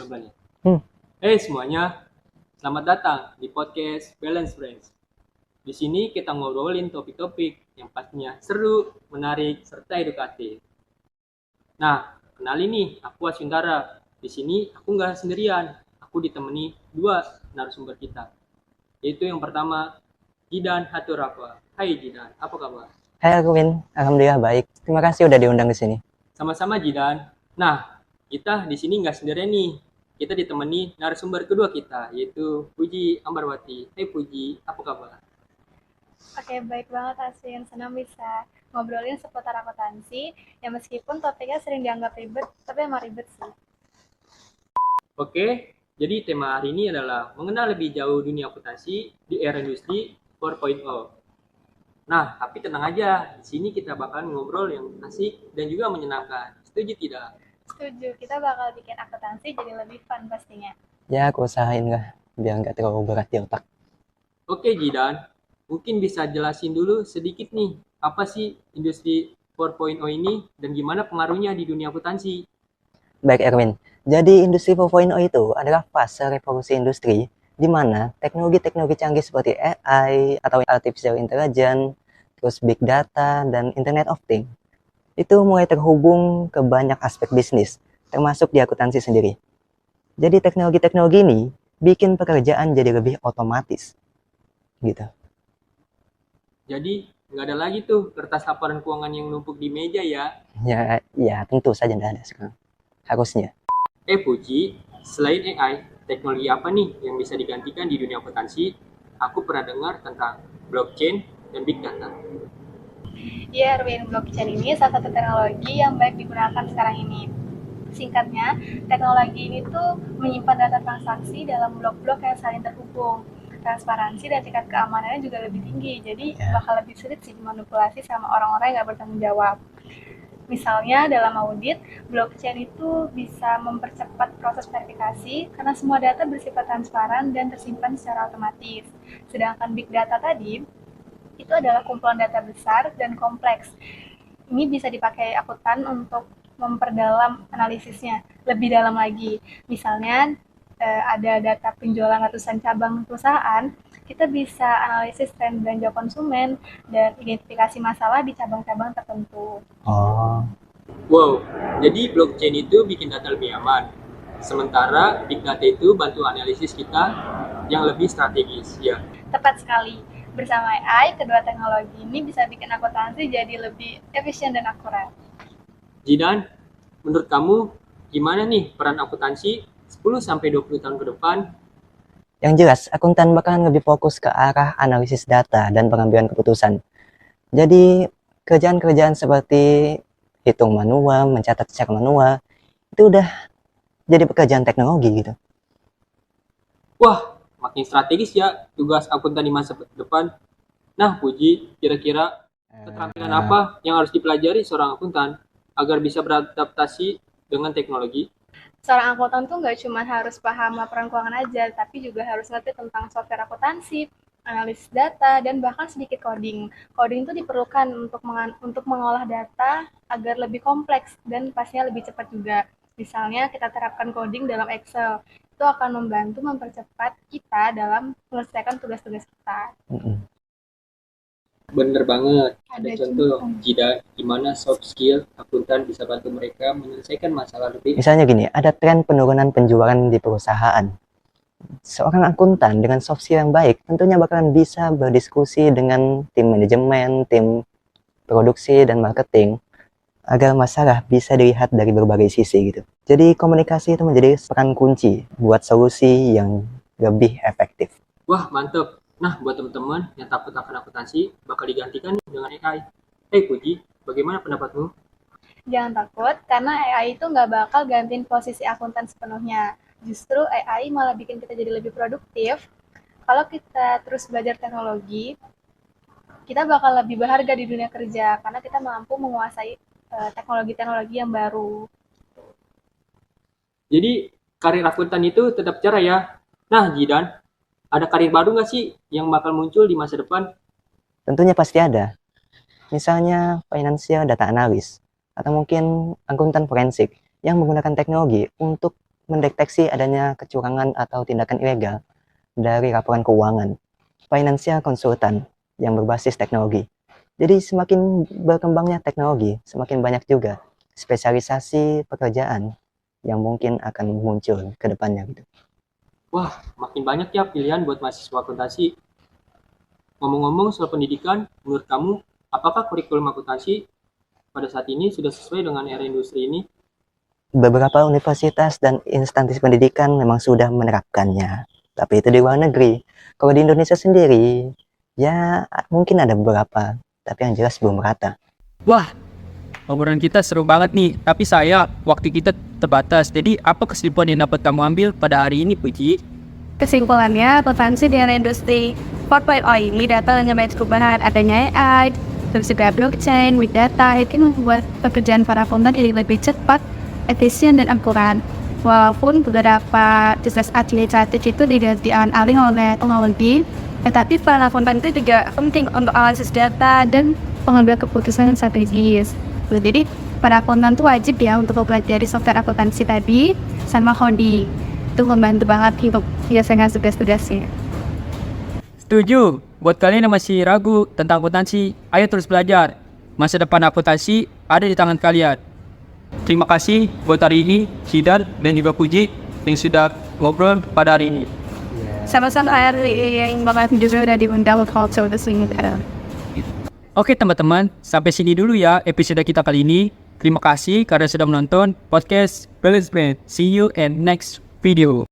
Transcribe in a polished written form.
Coba nih. Hmm. Semuanya, selamat datang di podcast Balance Friends. Di sini kita ngobrolin topik-topik yang pastinya seru, menarik, serta edukatif. Nah, kenalin nih, aku Asyuntara. Di sini aku nggak sendirian, aku ditemani dua narasumber kita. Yaitu yang pertama, Jidan Haturapa. Hai Jidan, apa kabar? Hai Arwin, alhamdulillah baik. Terima kasih udah diundang ke sini. Sama-sama Jidan. Nah, kita di sini nggak sendirian nih. Kita ditemani narasumber kedua kita, yaitu Puji Ambarwati. Hai Puji, apa kabar? Oke, baik banget Asin. Senang bisa ngobrolin seputar akuntansi, ya meskipun topiknya sering dianggap ribet, tapi emang ribet sih. Oke, jadi tema hari ini adalah mengenal lebih jauh dunia akuntansi di era industri 4.0. Nah, tapi tenang aja, di sini kita bakal ngobrol yang asik dan juga menyenangkan. Setuju tidak? Setuju, kita bakal bikin akuntansi jadi lebih fun pastinya. Ya, aku usahain lah, biar nggak terlalu berat di otak. Oke, Jidan. Mungkin bisa jelasin dulu sedikit nih, apa sih industri 4.0 ini dan gimana pengaruhnya di dunia akuntansi? Baik Erwin, jadi industri 4.0 itu adalah fase revolusi industri di mana teknologi-teknologi canggih seperti AI atau Artificial Intelligence, terus Big Data, dan Internet of Things itu mulai terhubung ke banyak aspek bisnis, termasuk di akuntansi sendiri. Jadi teknologi-teknologi ini bikin pekerjaan jadi lebih otomatis, gitu. Jadi, nggak ada lagi tuh kertas laporan keuangan yang numpuk di meja ya. Ya tentu saja tidak ada sekarang. Harusnya. Puji, selain AI, teknologi apa nih yang bisa digantikan di dunia akuntansi? Aku pernah dengar tentang blockchain dan big data. Ya, Erwin, blockchain ini salah satu teknologi yang baik digunakan sekarang ini. Singkatnya, teknologi ini tuh menyimpan data transaksi dalam blok-blok yang saling terhubung. Transparansi dan tingkat keamanannya juga lebih tinggi, jadi bakal lebih sulit sih dimanipulasi sama orang-orang yang nggak bertanggung jawab. Misalnya dalam audit, blockchain itu bisa mempercepat proses verifikasi karena semua data bersifat transparan dan tersimpan secara otomatis. Sedangkan big data tadi, itu adalah kumpulan data besar dan kompleks. Ini bisa dipakai akuntan untuk memperdalam analisisnya lebih dalam lagi. Misalnya ada data penjualan ratusan cabang perusahaan, kita bisa analisis tren belanja konsumen dan identifikasi masalah di cabang-cabang tertentu. Oh, Wow, jadi blockchain itu bikin data lebih aman. Sementara big data itu bantu analisis kita yang lebih strategis, ya. Tepat sekali. Bersama AI, kedua teknologi ini bisa bikin akuntansi jadi lebih efisien dan akurat. Jidan, menurut kamu gimana nih peran akuntansi 10-20 tahun ke depan? yang jelas akuntan bakalan lebih fokus ke arah analisis data dan pengambilan keputusan. Jadi kerjaan-kerjaan seperti hitung manual, mencatat secara manual, itu udah jadi pekerjaan teknologi gitu. Wah, makin strategis ya tugas akuntan di masa depan. Nah, Puji, kira-kira keterampilan apa yang harus dipelajari seorang akuntan agar bisa beradaptasi dengan teknologi? Seorang akuntan tuh nggak cuma harus paham laporan keuangan aja, tapi juga harus ngerti tentang software akuntansi, analisis data, dan bahkan sedikit coding. Coding itu diperlukan untuk mengolah data agar lebih kompleks dan pastinya lebih cepat juga. Misalnya kita terapkan coding dalam Excel, itu akan membantu mempercepat kita dalam menyelesaikan tugas-tugas kita. Bener banget. Ada Ada contoh, contoh. Jidan, gimana soft skill akuntan bisa bantu mereka menyelesaikan masalah lebih. Misalnya gini, ada tren penurunan penjualan di perusahaan. Seorang akuntan dengan soft skill yang baik tentunya bakalan bisa berdiskusi dengan tim manajemen, tim produksi, dan marketing agar masalah bisa dilihat dari berbagai sisi gitu. Jadi komunikasi itu menjadi peran kunci buat solusi yang lebih efektif. Wah, mantep. Nah, buat teman-teman yang takut akan akuntansi, bakal digantikan nih dengan AI. Puji, bagaimana pendapatmu? Jangan takut, karena AI itu nggak bakal gantiin posisi akuntan sepenuhnya. Justru AI malah bikin kita jadi lebih produktif. Kalau kita terus belajar teknologi, kita bakal lebih berharga di dunia kerja, karena kita mampu menguasai teknologi-teknologi yang baru. Jadi, karir akuntan itu tetap cerah ya. Nah, Jidan, ada karir baru nggak sih yang bakal muncul di masa depan? Tentunya pasti ada. Misalnya financial data analyst atau mungkin akuntan forensik yang menggunakan teknologi untuk mendeteksi adanya kecurangan atau tindakan ilegal dari laporan keuangan, financial consultant yang berbasis teknologi. Jadi semakin berkembangnya teknologi, semakin banyak juga spesialisasi pekerjaan yang mungkin akan muncul ke depannya gitu. Wah, makin banyak ya pilihan buat mahasiswa akuntansi. Ngomong-ngomong soal pendidikan, menurut kamu, apakah kurikulum akuntansi pada saat ini sudah sesuai dengan era industri ini? Beberapa universitas dan instansi pendidikan memang sudah menerapkannya, tapi itu di luar negeri. Kalau di Indonesia sendiri, ya mungkin ada beberapa, tapi yang jelas belum merata. Wah, obrolan kita seru banget nih, tapi waktu kita terbatas. Jadi apa kesimpulan yang dapat kamu ambil pada hari ini, Puji? Kesimpulannya, akuntansi di era industri 4.0 ini datang dengan banyak perubahan, adanya AI, terus juga blockchain, big data, itu membuat pekerjaan para akuntan jadi lebih cepat, efisien dan akurat. Walaupun beberapa tugas administratif itu dialih oleh teknologi, tetapi para akuntan itu juga penting untuk analisis data dan pengambil keputusan strategis. Jadi para akuntan itu wajib ya untuk mempelajari software akuntansi tadi sama coding. Itu membantu banget untuk menyelesaikan tugas-tugasnya. Setuju. Buat kalian yang masih ragu tentang akuntansi, ayo terus belajar. Masa depan akuntansi ada di tangan kalian. Terima kasih buat hari ini, Sidar dan juga Puji yang sudah ngobrol pada hari ini. Sama-sama yang banget juga udah diundang untuk culture the swing. Oke teman-teman, sampai sini dulu ya episode kita kali ini. Terima kasih karena sudah menonton podcast Balance Brand. See you in next video.